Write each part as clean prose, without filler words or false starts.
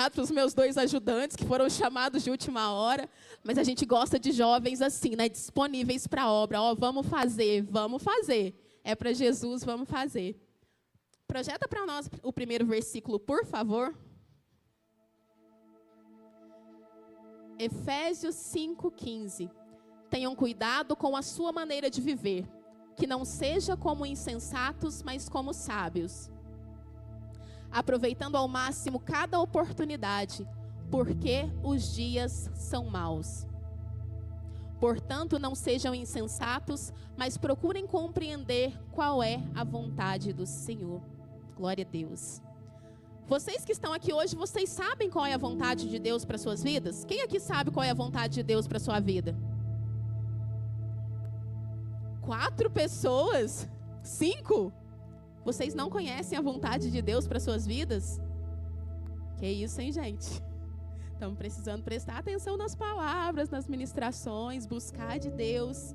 obrigado pelos meus 2 ajudantes que foram chamados de última hora. Mas a gente gosta de jovens assim, né? Disponíveis para a obra. Ó, vamos fazer, vamos fazer. É para Jesus, vamos fazer. Projeta para nós o primeiro versículo, por favor. Efésios 5:15. Tenham cuidado com a sua maneira de viver, que não seja como insensatos, mas como sábios, aproveitando ao máximo cada oportunidade, porque os dias são maus. Portanto, não sejam insensatos, mas procurem compreender qual é a vontade do Senhor. Glória a Deus. Vocês que estão aqui hoje, vocês sabem qual é a vontade de Deus para suas vidas? Quem aqui sabe qual é a vontade de Deus para sua vida? 4 pessoas? 5? Vocês não conhecem a vontade de Deus para suas vidas? Que isso, hein, gente? Estamos precisando prestar atenção nas palavras, nas ministrações, buscar de Deus.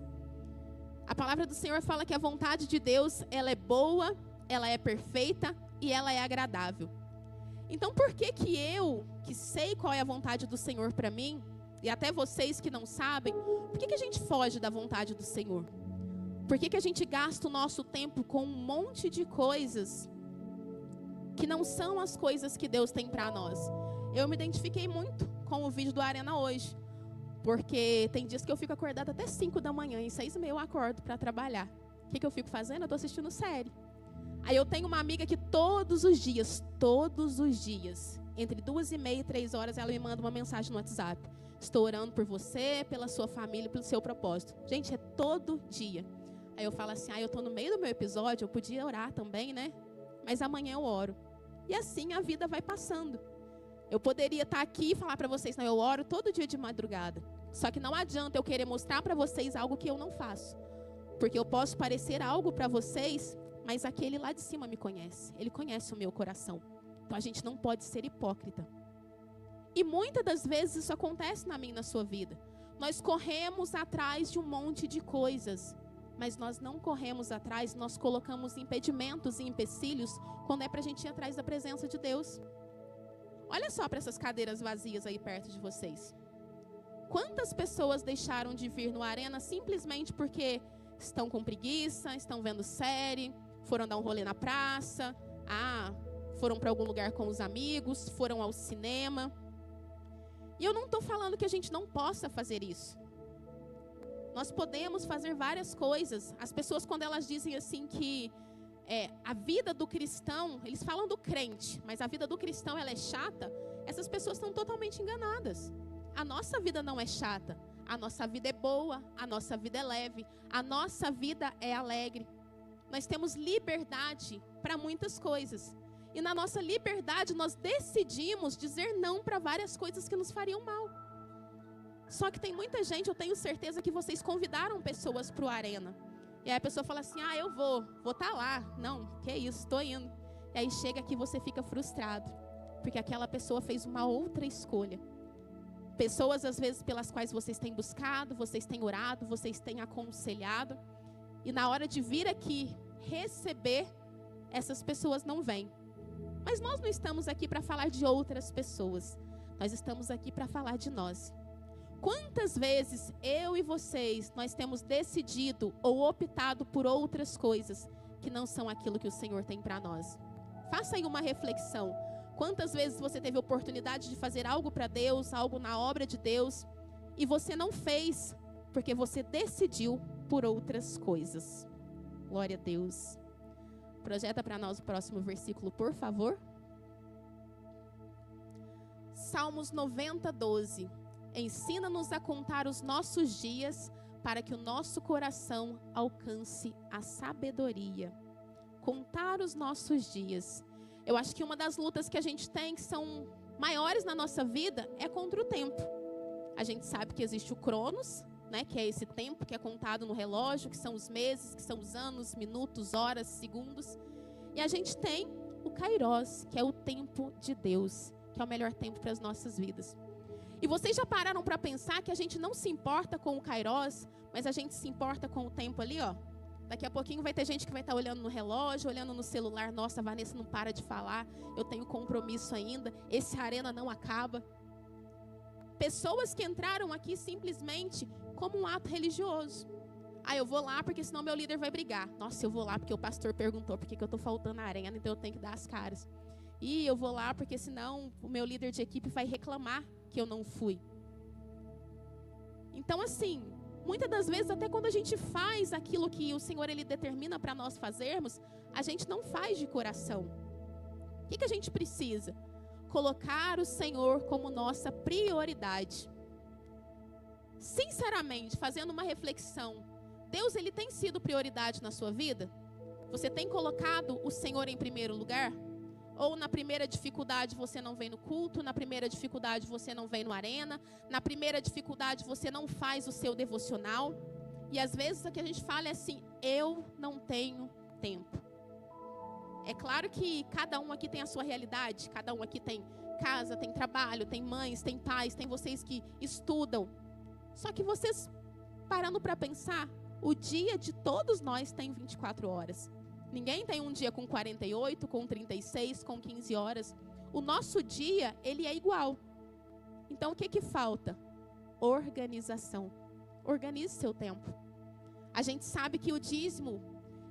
A palavra do Senhor fala que a vontade de Deus, ela é boa, ela é perfeita e ela é agradável. Então, por que eu, que sei qual é a vontade do Senhor para mim, e até vocês que não sabem, por que a gente foge da vontade do Senhor? Por que a gente gasta o nosso tempo com um monte de coisas que não são as coisas que Deus tem para nós? Eu me identifiquei muito com o vídeo do Arena hoje, porque tem dias que eu fico acordada até 5 da manhã, e 6h30 eu acordo para trabalhar. O que eu fico fazendo? Eu estou assistindo série. Aí eu tenho uma amiga que todos os dias, entre 2h30 e 3 horas, ela me manda uma mensagem no WhatsApp. Estou orando por você, pela sua família, pelo seu propósito. Gente, é todo dia. Aí eu falo assim, eu estou no meio do meu episódio, eu podia orar também, né? Mas amanhã eu oro. E assim a vida vai passando. Eu poderia estar aqui e falar para vocês, não, eu oro todo dia de madrugada. Só que não adianta eu querer mostrar para vocês algo que eu não faço. Porque eu posso parecer algo para vocês, mas aquele lá de cima me conhece. Ele conhece o meu coração. Então a gente não pode ser hipócrita. E muitas das vezes isso acontece na minha e na sua vida. Nós corremos atrás de um monte de coisas, mas nós não corremos atrás, nós colocamos impedimentos e empecilhos quando é para a gente ir atrás da presença de Deus. Olha só para essas cadeiras vazias aí perto de vocês. Quantas pessoas deixaram de vir no Arena simplesmente porque estão com preguiça, estão vendo série, foram dar um rolê na praça, foram para algum lugar com os amigos, foram ao cinema. E eu não estou falando que a gente não possa fazer isso. Nós podemos fazer várias coisas. As pessoas, quando elas dizem assim que a vida do cristão, eles falam do crente, mas a vida do cristão ela é chata, essas pessoas estão totalmente enganadas. A nossa vida não é chata. A nossa vida é boa, a nossa vida é leve, a nossa vida é alegre. Nós temos liberdade para muitas coisas. E na nossa liberdade nós decidimos dizer não para várias coisas que nos fariam mal. Só que tem muita gente, eu tenho certeza que vocês convidaram pessoas para o Arena. E aí a pessoa fala assim, eu vou estar lá. Não, que isso, estou indo. E aí chega aqui e você fica frustrado. Porque aquela pessoa fez uma outra escolha. Pessoas, às vezes, pelas quais vocês têm buscado, vocês têm orado, vocês têm aconselhado. E na hora de vir aqui receber, essas pessoas não vêm. Mas nós não estamos aqui para falar de outras pessoas. Nós estamos aqui para falar de nós. Quantas vezes eu e vocês, nós temos decidido ou optado por outras coisas que não são aquilo que o Senhor tem para nós? Faça aí uma reflexão. Quantas vezes você teve oportunidade de fazer algo para Deus, algo na obra de Deus, e você não fez porque você decidiu por outras coisas? Glória a Deus. Projeta para nós o próximo versículo, por favor. Salmos 90:12. Ensina-nos a contar os nossos dias para que o nosso coração alcance a sabedoria. Contar os nossos dias. Eu acho que uma das lutas que a gente tem, que são maiores na nossa vida, é contra o tempo. A gente sabe que existe o Cronos, né, que é esse tempo que é contado no relógio, que são os meses, que são os anos, minutos, horas, segundos. E a gente tem o Kairos, que é o tempo de Deus, que é o melhor tempo para as nossas vidas. E vocês já pararam para pensar que a gente não se importa com o Kairos, mas a gente se importa com o tempo ali, Daqui a pouquinho vai ter gente que vai estar olhando no relógio, olhando no celular. Nossa, a Vanessa não para de falar. Eu tenho compromisso ainda. Esse arena não acaba. Pessoas que entraram aqui simplesmente como um ato religioso. Ah, eu vou lá porque senão meu líder vai brigar. Nossa, eu vou lá porque o pastor perguntou por que eu estou faltando na arena, então eu tenho que dar as caras. E eu vou lá porque senão o meu líder de equipe vai reclamar que eu não fui. Então, assim, muitas das vezes, até quando a gente faz aquilo que o Senhor ele determina para nós fazermos, a gente não faz de coração. O que a gente precisa? Colocar o Senhor como nossa prioridade. Sinceramente, fazendo uma reflexão, Deus ele tem sido prioridade na sua vida? Você tem colocado o Senhor em primeiro lugar? Ou na primeira dificuldade você não vem no culto, na primeira dificuldade você não vem no arena, na primeira dificuldade você não faz o seu devocional? E às vezes o que a gente fala é assim, eu não tenho tempo. É claro que cada um aqui tem a sua realidade, cada um aqui tem casa, tem trabalho, tem mães, tem pais, tem vocês que estudam. Só que vocês, parando para pensar, o dia de todos nós tem 24 horas. Ninguém tem um dia com 48, com 36, com 15 horas. O nosso dia, ele é igual. Então, o que falta? Organização. Organize seu tempo. A gente sabe que o dízimo,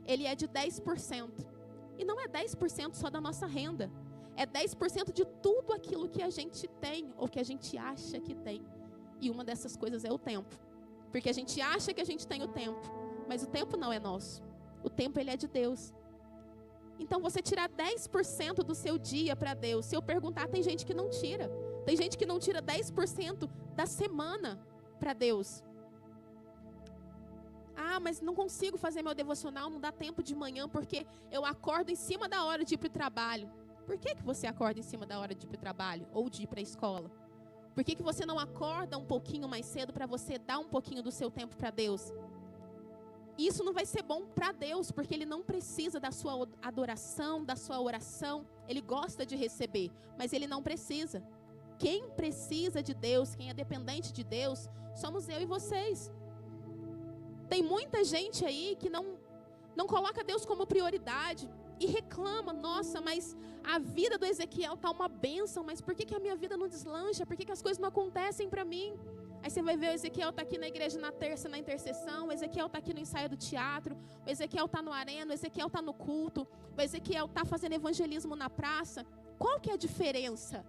ele é de 10%. E não é 10% só da nossa renda. É 10% de tudo aquilo que a gente tem, ou que a gente acha que tem. E uma dessas coisas é o tempo. Porque a gente acha que a gente tem o tempo, mas o tempo não é nosso. O tempo, ele é de Deus. Então, você tirar 10% do seu dia para Deus. Se eu perguntar, tem gente que não tira. Tem gente que não tira 10% da semana para Deus. Ah, mas não consigo fazer meu devocional, não dá tempo de manhã, porque eu acordo em cima da hora de ir para o trabalho. Por que você acorda em cima da hora de ir para o trabalho? Ou de ir para a escola? Por que você não acorda um pouquinho mais cedo para você dar um pouquinho do seu tempo para Deus? Isso não vai ser bom para Deus, porque Ele não precisa da sua adoração, da sua oração. Ele gosta de receber, mas Ele não precisa. Quem precisa de Deus, quem é dependente de Deus, somos eu e vocês. Tem muita gente aí que não coloca Deus como prioridade e reclama, nossa, mas a vida do Ezequiel está uma bênção, mas por que a minha vida não deslancha? Por que as coisas não acontecem para mim? Aí você vai ver o Ezequiel está aqui na igreja na terça, na intercessão, o Ezequiel está aqui no ensaio do teatro, o Ezequiel está no arena, o Ezequiel está no culto, o Ezequiel está fazendo evangelismo na praça. Qual que é a diferença?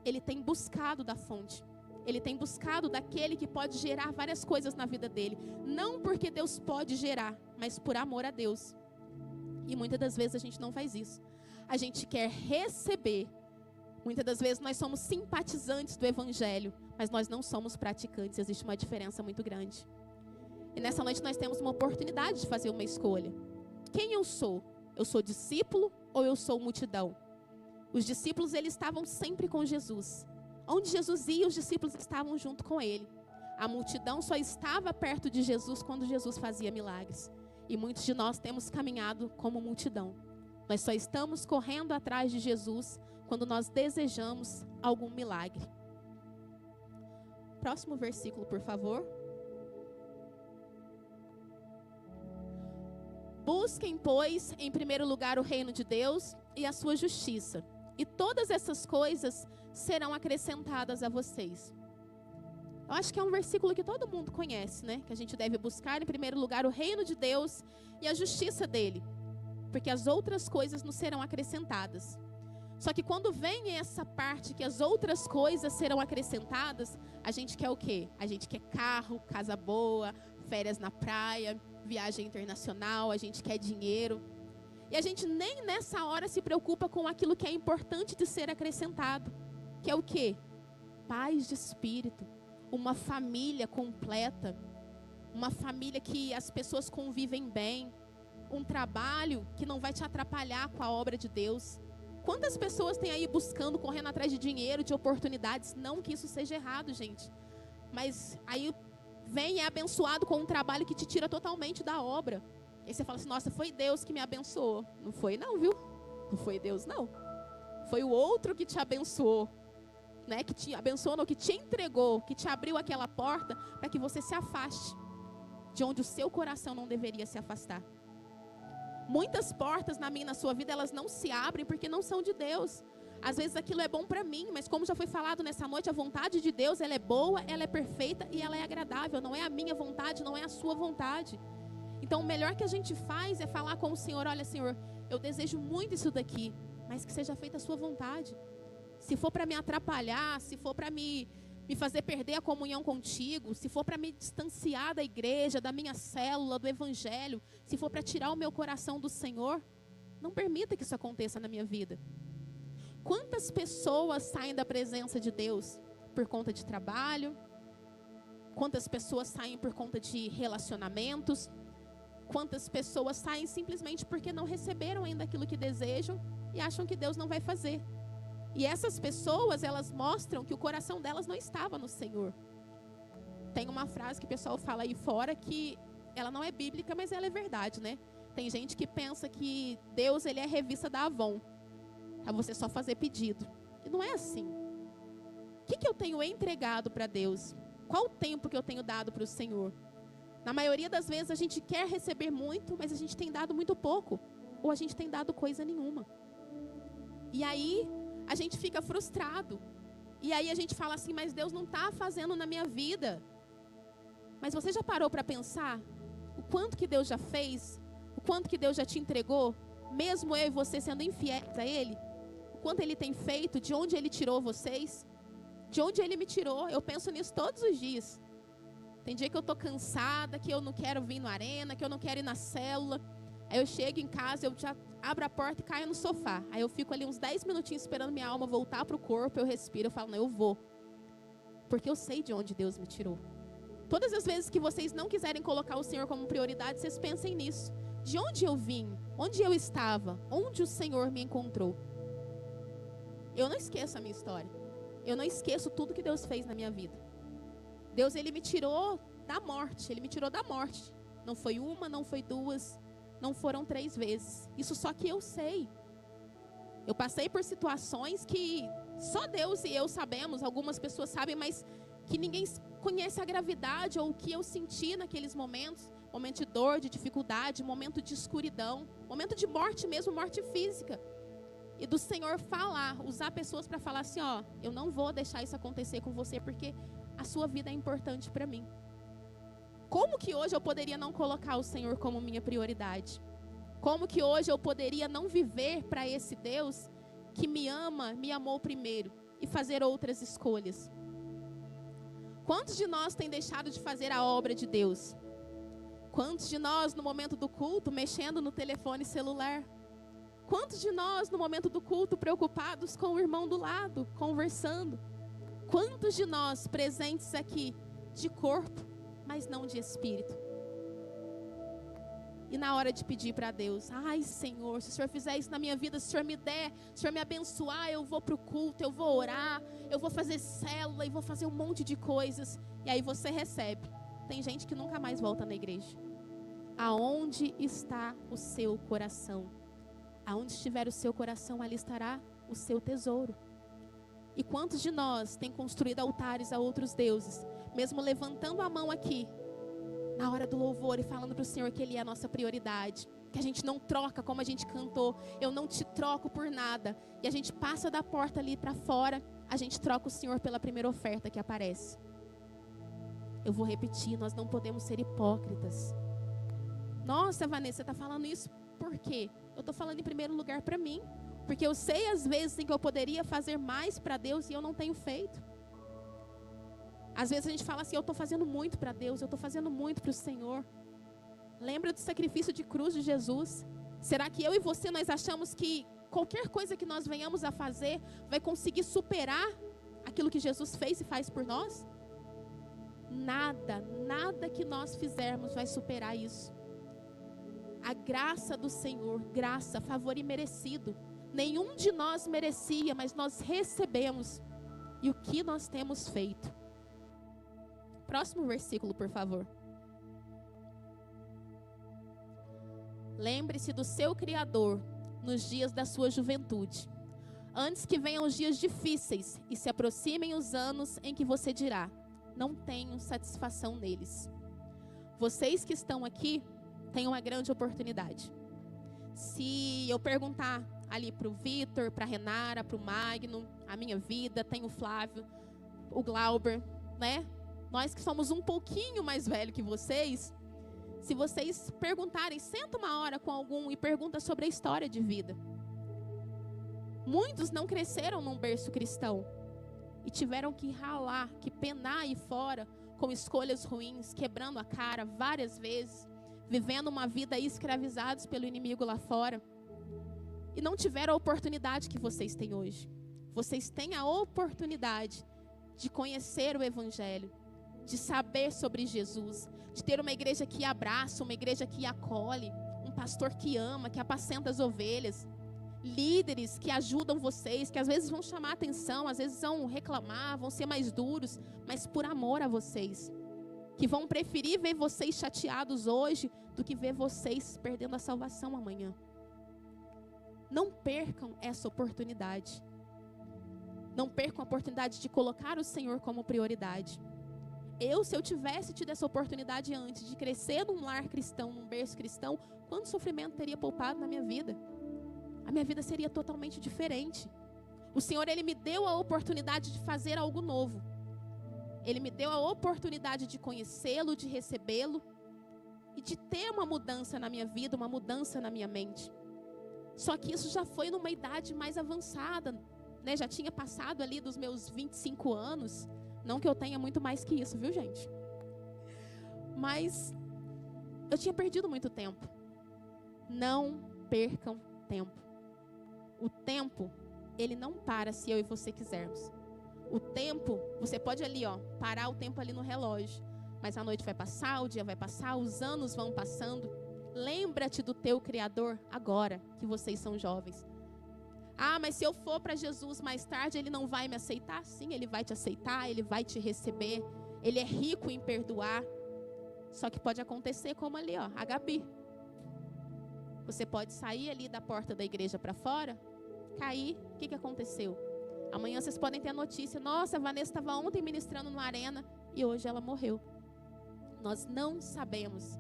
Ele tem buscado da fonte. Ele tem buscado daquele que pode gerar várias coisas na vida dele. Não porque Deus pode gerar, mas por amor a Deus. E muitas das vezes a gente não faz isso. A gente quer receber. Muitas das vezes nós somos simpatizantes do evangelho, mas nós não somos praticantes. Existe uma diferença muito grande. E nessa noite nós temos uma oportunidade de fazer uma escolha. Quem eu sou? Eu sou discípulo ou eu sou multidão? Os discípulos, eles estavam sempre com Jesus. Onde Jesus ia, os discípulos estavam junto com ele. A multidão só estava perto de Jesus quando Jesus fazia milagres. E muitos de nós temos caminhado como multidão. Nós só estamos correndo atrás de Jesus quando nós desejamos algum milagre. Próximo versículo, por favor. Busquem, pois, em primeiro lugar o reino de Deus e a sua justiça. E todas essas coisas serão acrescentadas a vocês. Eu acho que é um versículo que todo mundo conhece, né? Que a gente deve buscar em primeiro lugar o reino de Deus e a justiça dele. Porque as outras coisas nos serão acrescentadas. Só que quando vem essa parte que as outras coisas serão acrescentadas, a gente quer o quê? A gente quer carro, casa boa, férias na praia, viagem internacional, a gente quer dinheiro. E a gente nem nessa hora se preocupa com aquilo que é importante de ser acrescentado. Que é o quê? Paz de espírito, uma família completa, uma família que as pessoas convivem bem, um trabalho que não vai te atrapalhar com a obra de Deus. Quantas pessoas tem aí buscando, correndo atrás de dinheiro, de oportunidades? Não que isso seja errado, gente. Mas aí vem e é abençoado com um trabalho que te tira totalmente da obra. E aí você fala assim, nossa, foi Deus que me abençoou. Não foi não, viu? Não foi Deus não. Foi o outro que te abençoou. Né, que te abençoou, não, que te entregou, que te abriu aquela porta para que você se afaste de onde o seu coração não deveria se afastar. Muitas portas na minha e na sua vida, elas não se abrem porque não são de Deus. Às vezes aquilo é bom para mim, mas como já foi falado nessa noite, a vontade de Deus, ela é boa, ela é perfeita e ela é agradável. Não é a minha vontade, não é a sua vontade. Então o melhor que a gente faz é falar com o Senhor: olha, Senhor, eu desejo muito isso daqui, mas que seja feita a sua vontade. Se for para me atrapalhar, se for para me fazer perder a comunhão contigo, se for para me distanciar da igreja, da minha célula, do evangelho, se for para tirar o meu coração do Senhor, não permita que isso aconteça na minha vida. Quantas pessoas saem da presença de Deus por conta de trabalho? Quantas pessoas saem por conta de relacionamentos? Quantas pessoas saem simplesmente porque não receberam ainda aquilo que desejam e acham que Deus não vai fazer? E essas pessoas, elas mostram que o coração delas não estava no Senhor. Tem uma frase que o pessoal fala aí fora que ela não é bíblica, mas ela é verdade, né? Tem gente que pensa que Deus, ele é a revista da Avon, para você só fazer pedido. E não é assim. O que eu tenho entregado para Deus? Qual o tempo que eu tenho dado para o Senhor? Na maioria das vezes a gente quer receber muito, mas a gente tem dado muito pouco. Ou a gente tem dado coisa nenhuma. E aí a gente fica frustrado. E aí a gente fala assim: mas Deus não está fazendo na minha vida. Mas você já parou para pensar o quanto que Deus já fez? O quanto que Deus já te entregou? Mesmo eu e você sendo infiéis a Ele? O quanto Ele tem feito? De onde Ele tirou vocês? De onde Ele me tirou? Eu penso nisso todos os dias. Tem dia que eu estou cansada, que eu não quero vir no arena, que eu não quero ir na célula. Aí eu chego em casa, eu já abro a porta e caio no sofá. Aí eu fico ali uns 10 minutinhos esperando minha alma voltar para o corpo, eu respiro, eu falo: não, eu vou. Porque eu sei de onde Deus me tirou. Todas as vezes que vocês não quiserem colocar o Senhor como prioridade, vocês pensem nisso. De onde eu vim? Onde eu estava? Onde o Senhor me encontrou? Eu não esqueço a minha história. Eu não esqueço tudo que Deus fez na minha vida. Deus, Ele me tirou da morte. Ele me tirou da morte. Não foi uma, não foi duas, não foram 3 vezes. Isso só que eu sei. Eu passei por situações que só Deus e eu sabemos, algumas pessoas sabem, mas que ninguém conhece a gravidade ou o que eu senti naqueles momentos. Momento de dor, de dificuldade, momento de escuridão, momento de morte mesmo, morte física. E do Senhor falar, usar pessoas para falar assim: ó, eu não vou deixar isso acontecer com você porque a sua vida é importante para mim. Como que hoje eu poderia não colocar o Senhor como minha prioridade? Como que hoje eu poderia não viver para esse Deus que me ama, me amou primeiro e fazer outras escolhas? Quantos de nós têm deixado de fazer a obra de Deus? Quantos de nós no momento do culto mexendo no telefone celular? Quantos de nós no momento do culto preocupados com o irmão do lado, conversando? Quantos de nós presentes aqui de corpo, mas não de espírito? E na hora de pedir para Deus: ai, Senhor, se o Senhor fizer isso na minha vida, se o Senhor me der, se o Senhor me abençoar, eu vou para o culto, eu vou orar, eu vou fazer célula e vou fazer um monte de coisas. E aí você recebe. Tem gente que nunca mais volta na igreja. Aonde está o seu coração? Aonde estiver o seu coração, ali estará o seu tesouro. E quantos de nós têm construído altares a outros deuses, mesmo levantando a mão aqui, na hora do louvor e falando para o Senhor que Ele é a nossa prioridade, que a gente não troca como a gente cantou, eu não te troco por nada, e a gente passa da porta ali para fora, a gente troca o Senhor pela primeira oferta que aparece. Eu vou repetir, nós não podemos ser hipócritas. Nossa, Vanessa, você está falando isso por quê? Eu estou falando em primeiro lugar para mim, porque eu sei às vezes em que eu poderia fazer mais para Deus e eu não tenho feito. Às vezes a gente fala assim: eu estou fazendo muito para Deus, eu estou fazendo muito para o Senhor. Lembra do sacrifício de cruz de Jesus? Será que eu e você, nós achamos que qualquer coisa que nós venhamos a fazer vai conseguir superar aquilo que Jesus fez e faz por nós? Nada que nós fizermos vai superar isso. A graça do Senhor, graça, favor imerecido. Nenhum de nós merecia, mas nós recebemos. E o que nós temos feito? Próximo versículo, por favor. Lembre-se do seu Criador nos dias da sua juventude, antes que venham os dias difíceis e se aproximem os anos em que você dirá: não tenho satisfação neles. Vocês que estão aqui têm uma grande oportunidade. Se eu perguntar ali para o Vitor, para a Renara, para o Magno, a minha vida, tem o Flávio, o Glauber, né? Nós que somos um pouquinho mais velhos que vocês, se vocês perguntarem, senta uma hora com algum e pergunta sobre a história de vida. Muitos não cresceram num berço cristão e tiveram que ralar, que penar aí fora com escolhas ruins, quebrando a cara várias vezes, vivendo uma vida escravizados pelo inimigo lá fora. E não tiveram a oportunidade que vocês têm hoje. Vocês têm a oportunidade de conhecer o Evangelho, de saber sobre Jesus, de ter uma igreja que abraça, uma igreja que acolhe, um pastor que ama, que apacenta as ovelhas, líderes que ajudam vocês, que às vezes vão chamar a atenção, às vezes vão reclamar, vão ser mais duros, mas por amor a vocês, que vão preferir ver vocês chateados hoje do que ver vocês perdendo a salvação amanhã. Não percam essa oportunidade. Não percam a oportunidade de colocar o Senhor como prioridade. Se eu tivesse tido essa oportunidade antes de crescer num lar cristão, num berço cristão, quanto sofrimento teria poupado na minha vida? A minha vida seria totalmente diferente. O Senhor, Ele me deu a oportunidade de fazer algo novo. Ele me deu a oportunidade de conhecê-lo, de recebê-lo e de ter uma mudança na minha vida, uma mudança na minha mente. Só que isso já foi numa idade mais avançada, né? Já tinha passado ali dos meus 25 anos. Não que eu tenha muito mais que isso, viu, gente? Mas eu tinha perdido muito tempo. Não percam tempo. O tempo, ele não para se eu e você quisermos. O tempo, você pode ali, parar o tempo ali no relógio. Mas a noite vai passar, o dia vai passar, os anos vão passando. Lembra-te do teu Criador agora, que vocês são jovens. Ah, mas se eu for para Jesus mais tarde, Ele não vai me aceitar? Sim, Ele vai te aceitar, Ele vai te receber. Ele é rico em perdoar. Só que pode acontecer como ali, a Gabi. Você pode sair ali da porta da igreja para fora, cair, o que aconteceu? Amanhã vocês podem ter a notícia, nossa, a Vanessa estava ontem ministrando no Arena e hoje ela morreu. Nós não sabemos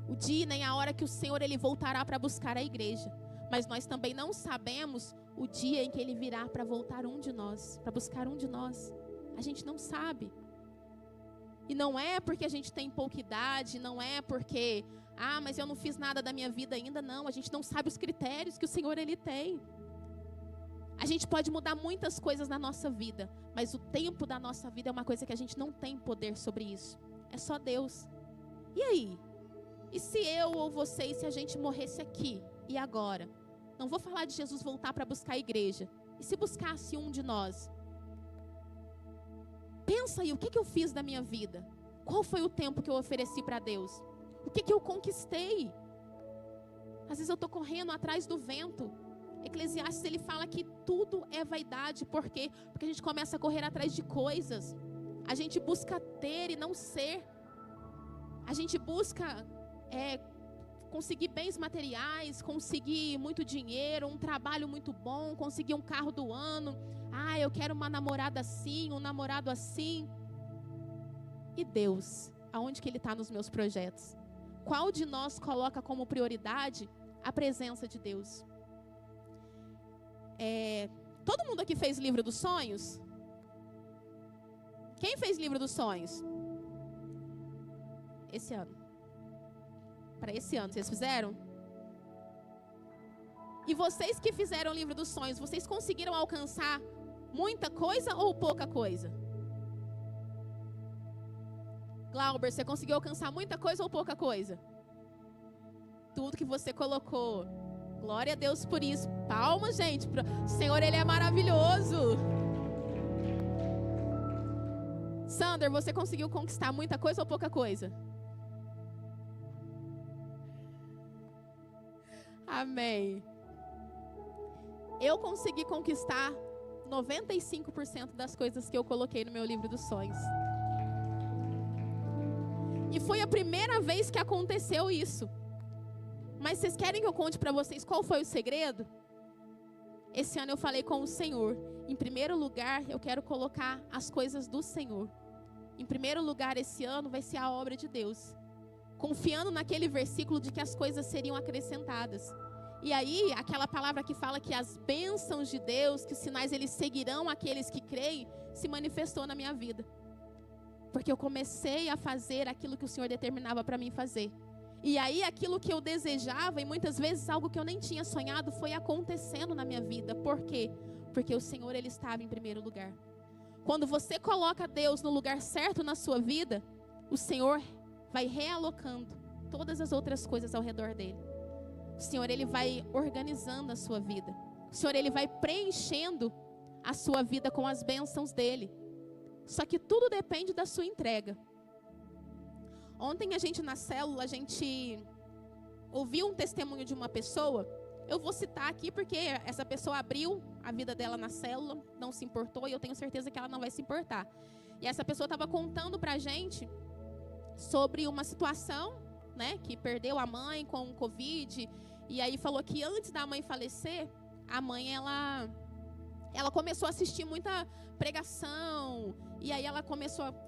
o dia nem a hora que o Senhor Ele voltará para buscar a igreja. Mas nós também não sabemos o dia em que Ele virá para voltar para buscar um de nós. A gente não sabe. E não é porque a gente tem pouca idade, não é porque, mas eu não fiz nada da minha vida ainda, não. A gente não sabe os critérios que o Senhor Ele tem. A gente pode mudar muitas coisas na nossa vida, mas o tempo da nossa vida é uma coisa que a gente não tem poder sobre isso. É só Deus. E aí? E se eu ou vocês, se a gente morresse aqui e agora? Não vou falar de Jesus voltar para buscar a igreja. E se buscasse um de nós? Pensa aí, o que eu fiz da minha vida? Qual foi o tempo que eu ofereci para Deus? O que eu conquistei? Às vezes eu estou correndo atrás do vento. Eclesiastes, ele fala que tudo é vaidade. Por quê? Porque a gente começa a correr atrás de coisas. A gente busca ter e não ser. A gente busca conseguir bens materiais, conseguir muito dinheiro, um trabalho muito bom, conseguir um carro do ano. Eu quero uma namorada assim, um namorado assim. E Deus, aonde que Ele está nos meus projetos? Qual de nós coloca como prioridade a presença de Deus? Todo mundo aqui fez livro dos sonhos? Quem fez livro dos sonhos? Esse ano. Para esse ano, vocês fizeram? E vocês que fizeram o livro dos sonhos, vocês conseguiram alcançar muita coisa ou pouca coisa? Glauber, você conseguiu alcançar muita coisa ou pouca coisa? Tudo que você colocou. Glória a Deus por isso. Palmas, gente. O Senhor, Ele é maravilhoso. Sander, você conseguiu conquistar muita coisa ou pouca coisa? Amém. Eu consegui conquistar 95% das coisas que eu coloquei no meu livro dos sonhos. E foi a primeira vez que aconteceu isso. Mas vocês querem que eu conte para vocês qual foi o segredo? Esse ano eu falei com o Senhor. Em primeiro lugar, eu quero colocar as coisas do Senhor. Em primeiro lugar, esse ano vai ser a obra de Deus. Confiando naquele versículo de que as coisas seriam acrescentadas. E aí, aquela palavra que fala que as bênçãos de Deus, que os sinais eles seguirão aqueles que creem, se manifestou na minha vida. Porque eu comecei a fazer aquilo que o Senhor determinava para mim fazer. E aí, aquilo que eu desejava, e muitas vezes algo que eu nem tinha sonhado, foi acontecendo na minha vida. Por quê? Porque o Senhor, Ele estava em primeiro lugar. Quando você coloca Deus no lugar certo na sua vida, o Senhor vai realocando todas as outras coisas ao redor dele. O Senhor, Ele vai organizando a sua vida. O Senhor, Ele vai preenchendo a sua vida com as bênçãos dele. Só que tudo depende da sua entrega. Ontem a gente na célula, a gente ouviu um testemunho de uma pessoa. Eu vou citar aqui porque essa pessoa abriu a vida dela na célula, não se importou e eu tenho certeza que ela não vai se importar. E essa pessoa estava contando pra gente sobre uma situação, né, que perdeu a mãe com o Covid. E aí falou que antes da mãe falecer, a mãe, ela começou a assistir muita pregação. E aí ela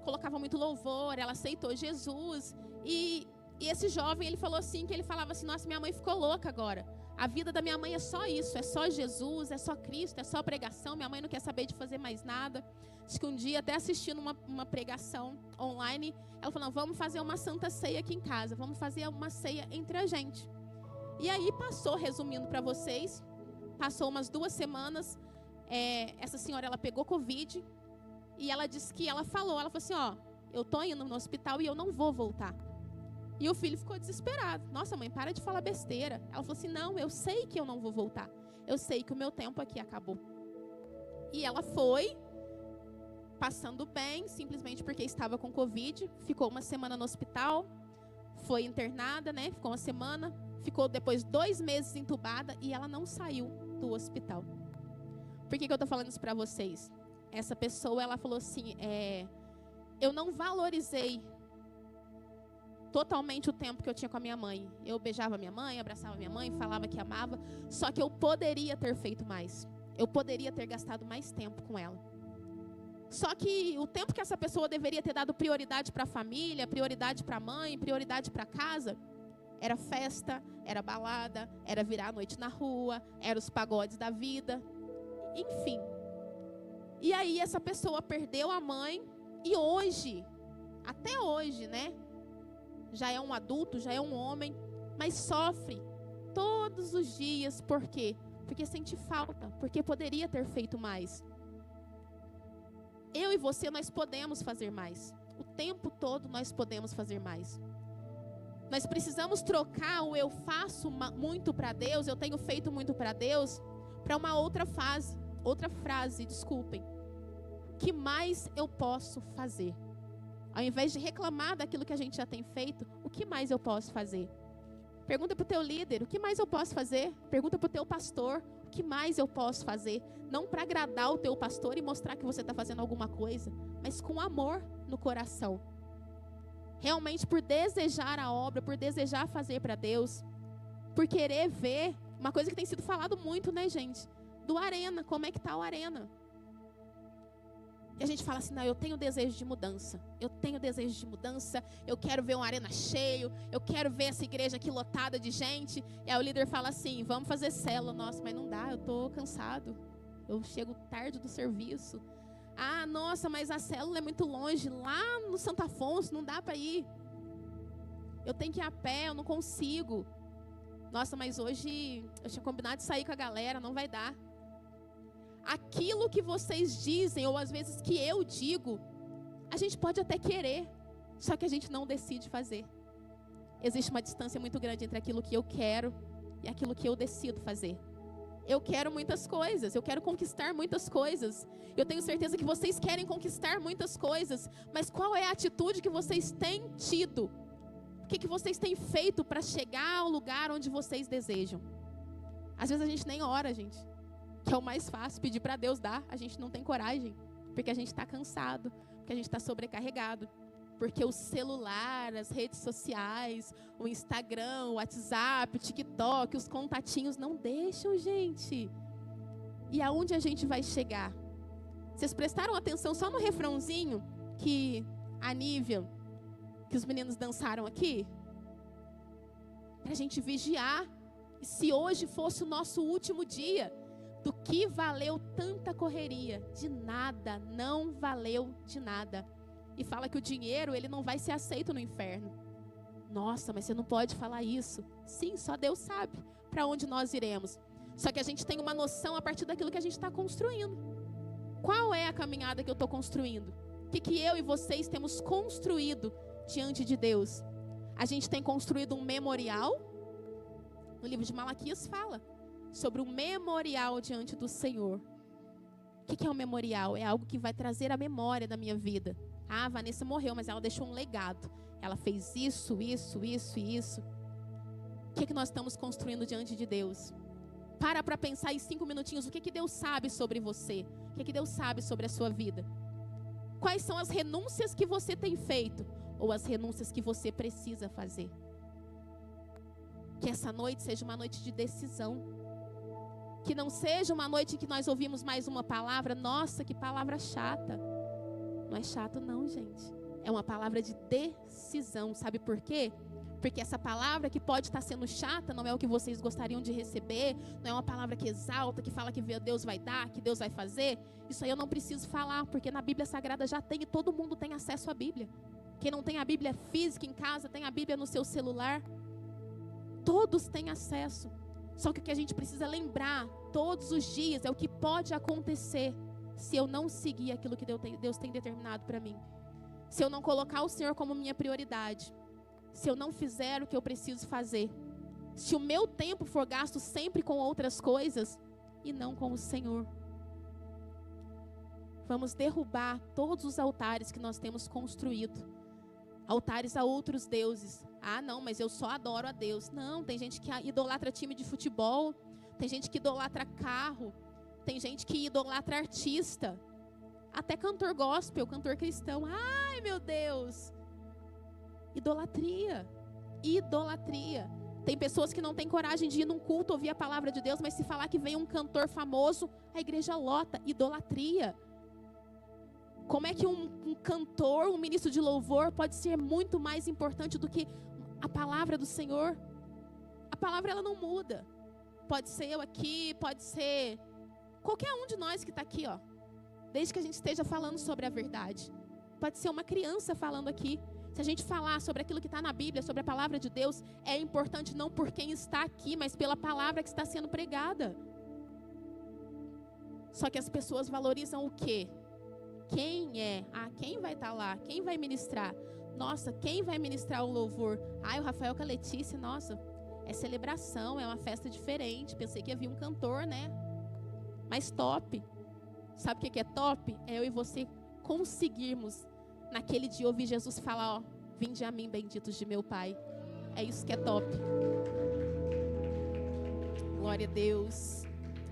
colocava muito louvor, ela aceitou Jesus. E esse jovem, ele falou assim, que ele falava assim, nossa, minha mãe ficou louca agora. A vida da minha mãe é só isso, é só Jesus, é só Cristo, é só pregação. Minha mãe não quer saber de fazer mais nada. Acho que um dia, até assistindo uma pregação online, ela falou, não, vamos fazer uma santa ceia aqui em casa. Vamos fazer uma ceia entre a gente. E aí passou, resumindo para vocês, passou umas 2 semanas, essa senhora, ela pegou Covid. E ela disse que, ela falou assim, ó, eu tô indo no hospital e eu não vou voltar. E o filho ficou desesperado. Nossa, mãe, para de falar besteira. Ela falou assim, não, eu sei que eu não vou voltar. Eu sei que o meu tempo aqui acabou. E ela foi, passando bem, simplesmente porque estava com Covid. Ficou 1 semana no hospital, foi internada, né? Ficou 1 semana, ficou depois 2 meses entubada e ela não saiu do hospital. Por que eu tô falando isso para vocês? Essa pessoa, ela falou assim, eu não valorizei totalmente o tempo que eu tinha com a minha mãe. Eu beijava minha mãe, abraçava minha mãe, falava que amava, só que eu poderia ter feito mais. Eu poderia ter gastado mais tempo com ela. Só que o tempo que essa pessoa deveria ter dado prioridade para a família, prioridade para a mãe, prioridade para casa, era festa, era balada, era virar a noite na rua, era os pagodes da vida, enfim. E aí essa pessoa perdeu a mãe e hoje, até hoje, né? Já é um adulto, já é um homem, mas sofre todos os dias. Por quê? Porque sente falta, porque poderia ter feito mais. Eu e você, nós podemos fazer mais. O tempo todo nós podemos fazer mais. Nós precisamos trocar o eu faço muito para Deus, eu tenho feito muito para Deus, para uma outra frase, desculpem. O que mais eu posso fazer? Ao invés de reclamar daquilo que a gente já tem feito, o que mais eu posso fazer? Pergunta para o teu líder, o que mais eu posso fazer? Pergunta para o teu pastor, o que mais eu posso fazer? Não para agradar o teu pastor e mostrar que você está fazendo alguma coisa, mas com amor no coração. Realmente por desejar a obra, por desejar fazer para Deus, por querer ver, uma coisa que tem sido falado muito, né, gente? Do Arena, como é que está o Arena? E a gente fala assim, não, eu tenho desejo de mudança. Eu tenho desejo de mudança. Eu quero ver um Arena cheio. Eu quero ver essa igreja aqui lotada de gente. E aí o líder fala assim, vamos fazer célula. Nossa, mas não dá, eu tô cansado. Eu chego tarde do serviço. Ah, nossa, mas a célula é muito longe. Lá no Santo Afonso, não dá para ir. Eu tenho que ir a pé, eu não consigo. Nossa, mas hoje eu tinha combinado de sair com a galera, não vai dar. Aquilo que vocês dizem, ou às vezes que eu digo, a gente pode até querer, só que a gente não decide fazer. Existe uma distância muito grande entre aquilo que eu quero e aquilo que eu decido fazer. Eu quero muitas coisas, eu quero conquistar muitas coisas. Eu tenho certeza que vocês querem conquistar muitas coisas, mas qual é a atitude que vocês têm tido? O que vocês têm feito para chegar ao lugar onde vocês desejam? Às vezes a gente nem ora, gente. Que é o mais fácil, pedir para Deus dar. A gente não tem coragem, porque a gente está cansado, porque a gente está sobrecarregado. Porque o celular, as redes sociais, o Instagram, o WhatsApp, o TikTok, os contatinhos não deixam, gente. E aonde a gente vai chegar? Vocês prestaram atenção só no refrãozinho que a Nívia, que os meninos dançaram aqui? Para a gente vigiar E se hoje fosse o nosso último dia, do que valeu tanta correria? De nada, não valeu de nada. E fala que o dinheiro, ele não vai ser aceito no inferno. Nossa, mas você não pode falar isso. Sim, só Deus sabe para onde nós iremos. Só que a gente tem uma noção a partir daquilo que a gente está construindo. Qual é a caminhada que eu estou construindo? O que eu e vocês temos construído diante de Deus? A gente tem construído um memorial. No livro de Malaquias fala sobre um memorial diante do Senhor. O que é um memorial? É algo que vai trazer a memória da minha vida. Ah, a Vanessa morreu, mas ela deixou um legado. Ela fez isso, isso, isso e isso. O que nós estamos construindo diante de Deus? Para pensar em 5 minutinhos. O que Deus sabe sobre você? O que Deus sabe sobre a sua vida? Quais são as renúncias que você tem feito? Ou as renúncias que você precisa fazer? Que essa noite seja uma noite de decisão. Que não seja uma noite em que nós ouvimos mais uma palavra. Nossa, que palavra chata. Não é chato não, gente. É uma palavra de decisão. Sabe por quê? Porque essa palavra que pode estar sendo chata não é o que vocês gostariam de receber. Não é uma palavra que exalta, que fala que Deus vai dar, que Deus vai fazer. Isso aí eu não preciso falar, porque na Bíblia Sagrada já tem e todo mundo tem acesso à Bíblia. Quem não tem a Bíblia física em casa, tem a Bíblia no seu celular. Todos têm acesso. Só que o que a gente precisa lembrar todos os dias é o que pode acontecer se eu não seguir aquilo que Deus tem determinado para mim. Se eu não colocar o Senhor como minha prioridade. Se eu não fizer o que eu preciso fazer. Se o meu tempo for gasto sempre com outras coisas e não com o Senhor. Vamos derrubar todos os altares que nós temos construído. Altares a outros deuses. Ah, não, mas eu só adoro a Deus. Não, tem gente que idolatra time de futebol. Tem gente que idolatra carro. Tem gente que idolatra artista. Até cantor gospel, cantor cristão. Ai, meu Deus. Idolatria. Idolatria. Tem pessoas que não têm coragem de ir num culto ouvir a palavra de Deus, mas se falar que vem um cantor famoso, a igreja lota. Idolatria. Como é que um cantor, um ministro de louvor pode ser muito mais importante do que a palavra do Senhor? A palavra ela não muda. Pode ser eu aqui, pode ser qualquer um de nós que está aqui, ó. Desde que a gente esteja falando sobre a verdade. Pode ser uma criança falando aqui. Se a gente falar sobre aquilo que está na Bíblia, sobre a palavra de Deus, é importante não por quem está aqui, mas pela palavra que está sendo pregada. Só que as pessoas valorizam o quê? Quem é? Ah, quem vai estar lá? Quem vai ministrar? Nossa, quem vai ministrar o louvor? Ah, o Rafael com a Letícia, nossa, é celebração, é uma festa diferente. Pensei que ia vir um cantor, né? Mas top. Sabe o que é top? É eu e você conseguirmos, naquele dia, ouvir Jesus falar, ó, vinde a mim, benditos de meu Pai. É isso que é top. Glória a Deus.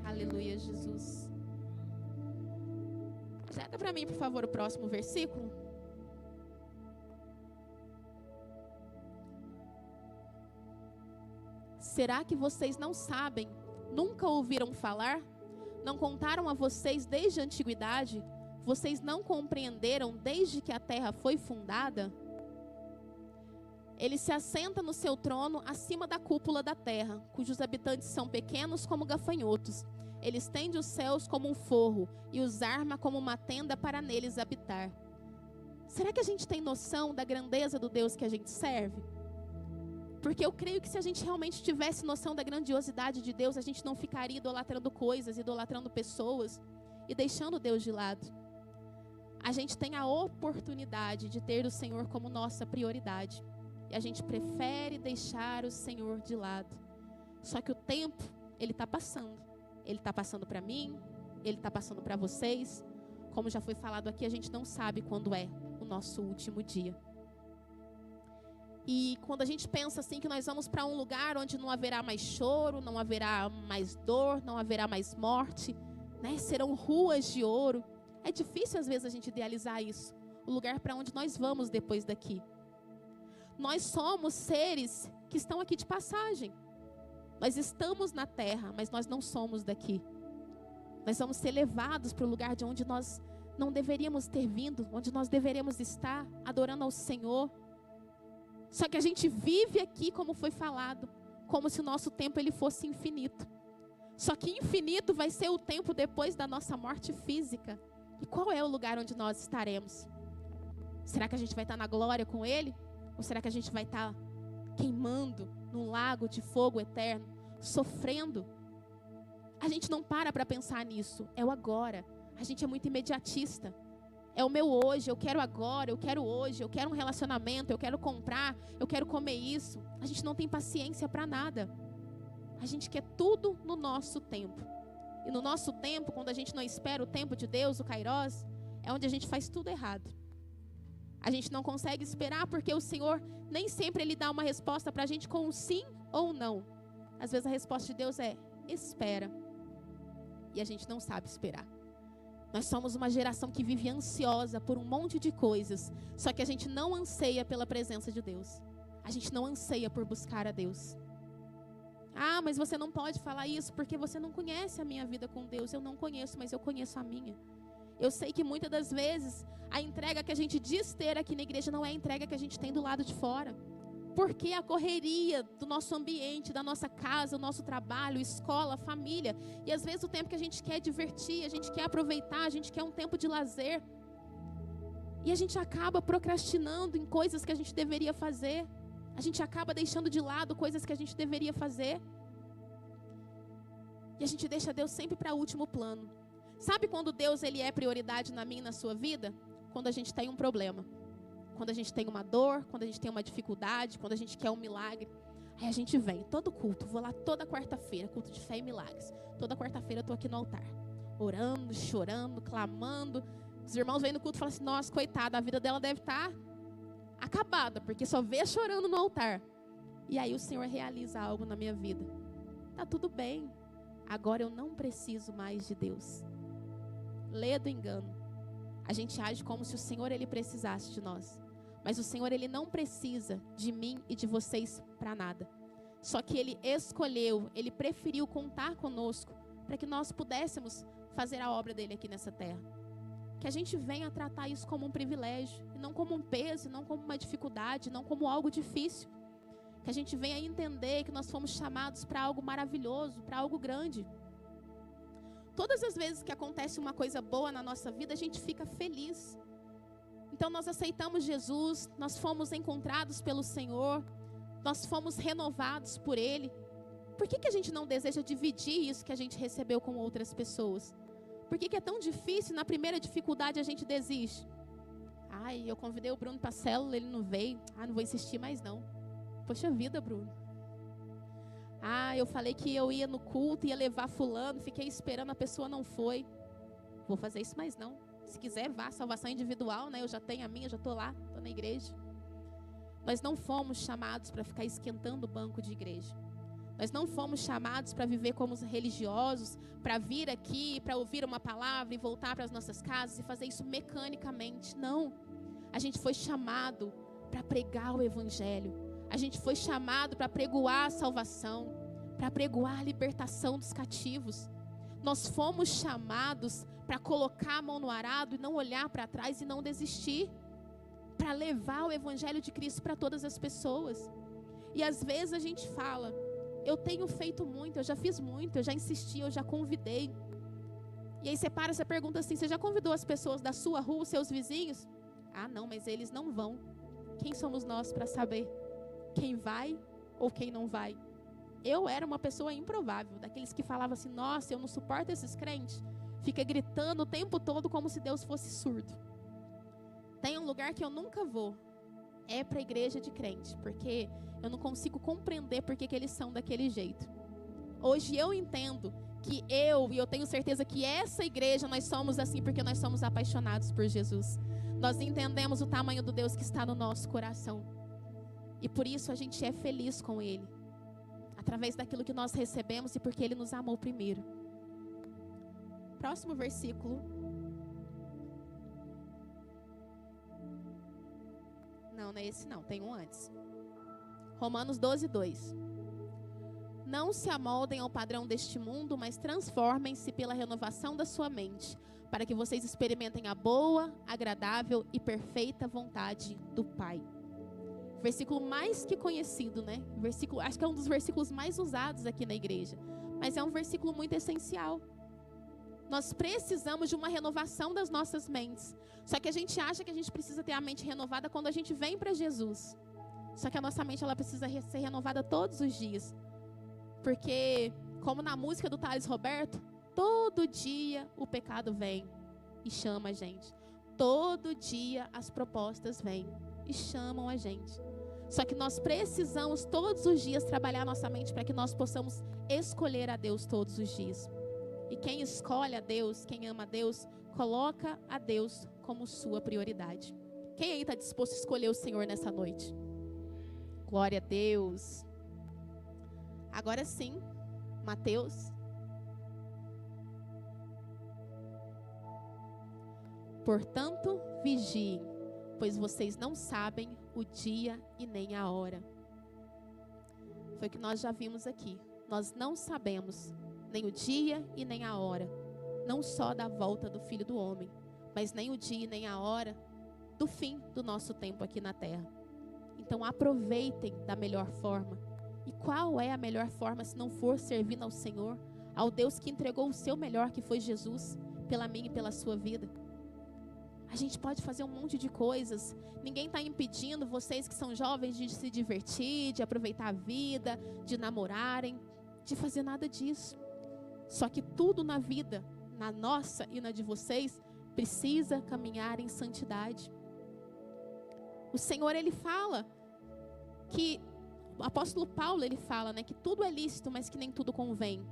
Aleluia, Jesus. Jeta para mim, por favor, o próximo versículo. Será que vocês não sabem, nunca ouviram falar? Não contaram a vocês desde a antiguidade? Vocês não compreenderam desde que a terra foi fundada? Ele se assenta no seu trono acima da cúpula da terra, cujos habitantes são pequenos como gafanhotos. Ele estende os céus como um forro e os arma como uma tenda para neles habitar. Será que a gente tem noção da grandeza do Deus que a gente serve? Porque eu creio que se a gente realmente tivesse noção da grandiosidade de Deus, a gente não ficaria idolatrando coisas, idolatrando pessoas e deixando Deus de lado. A gente tem a oportunidade de ter o Senhor como nossa prioridade. E a gente prefere deixar o Senhor de lado. Só que o tempo, ele está passando. Ele está passando para mim, ele está passando para vocês. Como já foi falado aqui, a gente não sabe quando é o nosso último dia. E quando a gente pensa assim que nós vamos para um lugar onde não haverá mais choro, não haverá mais dor, não haverá mais morte, né? Serão ruas de ouro. É difícil às vezes a gente idealizar isso. O lugar para onde nós vamos depois daqui. Nós somos seres que estão aqui de passagem. Nós estamos na terra, mas nós não somos daqui. Nós vamos ser levados para o lugar de onde nós não deveríamos ter vindo, onde nós deveríamos estar, adorando ao Senhor. Só que a gente vive aqui, como foi falado, como se o nosso tempo ele fosse infinito. Só que infinito vai ser o tempo depois da nossa morte física. E qual é o lugar onde nós estaremos? Será que a gente vai estar na glória com Ele? Ou será que a gente vai estar queimando num lago de fogo eterno, sofrendo? A gente não para pensar nisso. É o agora. A gente é muito imediatista. É o meu hoje, eu quero agora, eu quero hoje, eu quero um relacionamento, eu quero comprar, eu quero comer isso. A gente não tem paciência para nada. A gente quer tudo no nosso tempo. E no nosso tempo, quando a gente não espera o tempo de Deus, o Kairos, é onde a gente faz tudo errado. A gente não consegue esperar porque o Senhor nem sempre Ele dá uma resposta para a gente com um sim ou não. Às vezes a resposta de Deus é espera. E a gente não sabe esperar. Nós somos uma geração que vive ansiosa por um monte de coisas. Só que a gente não anseia pela presença de Deus. A gente não anseia por buscar a Deus. Ah, mas você não pode falar isso porque você não conhece a minha vida com Deus. Eu não conheço, mas eu conheço a minha. Eu sei que muitas das vezes a entrega que a gente diz ter aqui na igreja não é a entrega que a gente tem do lado de fora. Porque a correria do nosso ambiente, da nossa casa, o nosso trabalho, escola, família. E às vezes o tempo que a gente quer divertir, a gente quer aproveitar, a gente quer um tempo de lazer. E a gente acaba procrastinando em coisas que a gente deveria fazer. A gente acaba deixando de lado coisas que a gente deveria fazer. E a gente deixa Deus sempre para último plano. Sabe quando Deus ele é prioridade na minha e na sua vida? Quando a gente tem um problema. Quando a gente tem uma dor, quando a gente tem uma dificuldade, quando a gente quer um milagre. Aí a gente vem, todo culto, vou lá toda quarta-feira, culto de fé e milagres. Toda quarta-feira eu estou aqui no altar. Orando, chorando, clamando. Os irmãos vêm no culto e falam assim, nossa, coitada, a vida dela deve estar acabada, porque só vê chorando no altar. E aí o Senhor realiza algo na minha vida. Tá tudo bem. Agora eu não preciso mais de Deus. Lê do engano. A gente age como se o Senhor ele precisasse de nós. Mas o Senhor ele não precisa de mim e de vocês para nada. Só que ele escolheu, ele preferiu contar conosco para que nós pudéssemos fazer a obra dele aqui nessa terra. Que a gente venha tratar isso como um privilégio, e não como um peso, não como uma dificuldade, não como algo difícil. Que a gente venha entender que nós fomos chamados para algo maravilhoso, para algo grande. Todas as vezes que acontece uma coisa boa na nossa vida, a gente fica feliz. Então nós aceitamos Jesus, nós fomos encontrados pelo Senhor, nós fomos renovados por Ele. Por que a gente não deseja dividir isso que a gente recebeu com outras pessoas? Por que é tão difícil, na primeira dificuldade a gente desiste? Ai, eu convidei o Bruno para a célula, ele não veio. Ah, não vou insistir mais não. Poxa vida, Bruno. Ah, eu falei que eu ia no culto, ia levar fulano, fiquei esperando, a pessoa não foi. Vou fazer isso mais não. Se quiser, vá, salvação individual, né? Eu já tenho a minha, já estou lá, estou na igreja. Nós não fomos chamados para ficar esquentando o banco de igreja. Nós não fomos chamados para viver como os religiosos, para vir aqui, para ouvir uma palavra e voltar para as nossas casas e fazer isso mecanicamente. Não. A gente foi chamado para pregar o evangelho. A gente foi chamado para pregoar a salvação, para pregoar a libertação dos cativos. Nós fomos chamados para colocar a mão no arado e não olhar para trás e não desistir. Para levar o evangelho de Cristo para todas as pessoas. E às vezes a gente fala, eu tenho feito muito, eu já fiz muito, eu já insisti, eu já convidei. E aí você para, você pergunta assim, você já convidou as pessoas da sua rua, os seus vizinhos? Ah não, mas eles não vão. Quem somos nós para saber quem vai ou quem não vai? Eu era uma pessoa improvável, daqueles que falavam assim, nossa, eu não suporto esses crentes. Fica gritando o tempo todo como se Deus fosse surdo. Tem um lugar que eu nunca vou, é para a igreja de crente, porque eu não consigo compreender por que eles são daquele jeito. Hoje eu entendo que e eu tenho certeza que essa igreja nós somos assim porque nós somos apaixonados por Jesus. Nós entendemos o tamanho do Deus que está no nosso coração. E por isso a gente é feliz com Ele. Através daquilo que nós recebemos e porque Ele nos amou primeiro. Próximo versículo. Não é esse não, tem um antes. Romanos 12, 2. Não se amoldem ao padrão deste mundo, mas transformem-se pela renovação da sua mente, para que vocês experimentem a boa, agradável e perfeita vontade do Pai. Versículo mais que conhecido, né? Versículo, acho que é um dos versículos mais usados aqui na igreja. Mas é um versículo muito essencial. Nós precisamos de uma renovação das nossas mentes. Só que a gente acha que a gente precisa ter a mente renovada quando a gente vem para Jesus. Só que a nossa mente, ela precisa ser renovada todos os dias. Porque, como na música do Thales Roberto, todo dia o pecado vem e chama a gente. Todo dia as propostas vêm e chamam a gente. Só que nós precisamos todos os dias trabalhar nossa mente para que nós possamos escolher a Deus todos os dias. E quem escolhe a Deus, quem ama a Deus, coloca a Deus como sua prioridade. Quem aí está disposto a escolher o Senhor nessa noite? Glória a Deus. Agora sim, Mateus. Portanto, vigiem, pois vocês não sabem o dia e nem a hora. Foi o que nós já vimos aqui. Nós não sabemos nem o dia e nem a hora, não só da volta do Filho do Homem, mas nem o dia e nem a hora do fim do nosso tempo aqui na terra. Então aproveitem da melhor forma. E qual é a melhor forma se não for servindo ao Senhor, ao Deus que entregou o seu melhor, que foi Jesus, pela minha e pela sua vida? A gente pode fazer um monte de coisas. Ninguém está impedindo vocês que são jovens de se divertir, de aproveitar a vida, de namorarem, de fazer nada disso. Só que tudo na vida, na nossa e na de vocês, precisa caminhar em santidade. O Senhor, Ele fala que, o apóstolo Paulo, ele fala, né, que tudo é lícito, mas que nem tudo convém.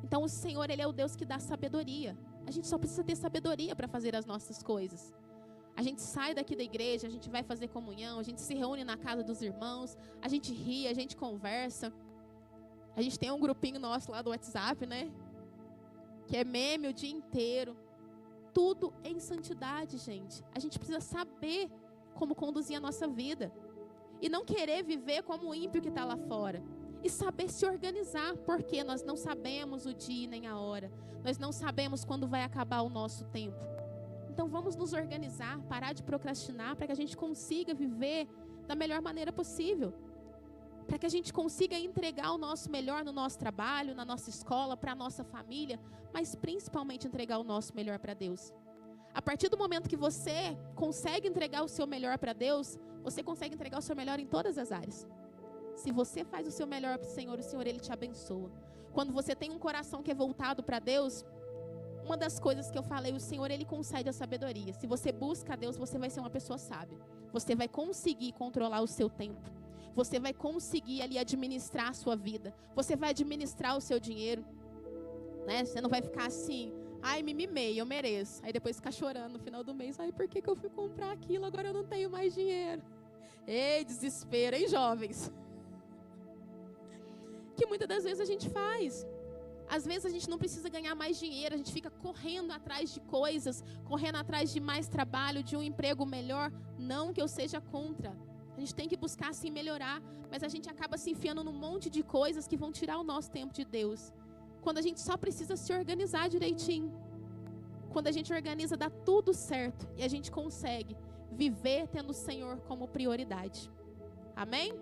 Então o Senhor, Ele é o Deus que dá sabedoria. A gente só precisa ter sabedoria para fazer as nossas coisas. A gente sai daqui da igreja, a gente vai fazer comunhão, a gente se reúne na casa dos irmãos, a gente ri, a gente conversa. A gente tem um grupinho nosso lá do WhatsApp, né? Que é meme o dia inteiro. Tudo em santidade, gente. A gente precisa saber como conduzir a nossa vida. E não querer viver como o ímpio que está lá fora. E saber se organizar, porque nós não sabemos o dia nem a hora. Nós não sabemos quando vai acabar o nosso tempo. Então vamos nos organizar, parar de procrastinar, para que a gente consiga viver da melhor maneira possível. Para que a gente consiga entregar o nosso melhor no nosso trabalho, na nossa escola, para a nossa família, mas principalmente entregar o nosso melhor para Deus. A partir do momento que você consegue entregar o seu melhor para Deus, você consegue entregar o seu melhor em todas as áreas. Se você faz o seu melhor para o Senhor Ele te abençoa. Quando você tem um coração que é voltado para Deus, uma das coisas que eu falei, o Senhor, Ele concede a sabedoria. Se você busca a Deus, você vai ser uma pessoa sábia. Você vai conseguir controlar o seu tempo. Você vai conseguir ali administrar a sua vida. Você vai administrar o seu dinheiro. Né? Você não vai ficar assim, ai, me mimei, eu mereço. Aí depois ficar chorando no final do mês, ai, por que eu fui comprar aquilo? Agora eu não tenho mais dinheiro. Ei, desespero, hein, jovens? Que muitas das vezes a gente faz. Às vezes a gente não precisa ganhar mais dinheiro, a gente fica correndo atrás de coisas, correndo atrás de mais trabalho, de um emprego melhor. Não que eu seja contra. A gente tem que buscar sim melhorar, mas a gente acaba se enfiando num monte de coisas que vão tirar o nosso tempo de Deus. Quando a gente só precisa se organizar direitinho. Quando a gente organiza, dá tudo certo e a gente consegue viver tendo o Senhor como prioridade. Amém?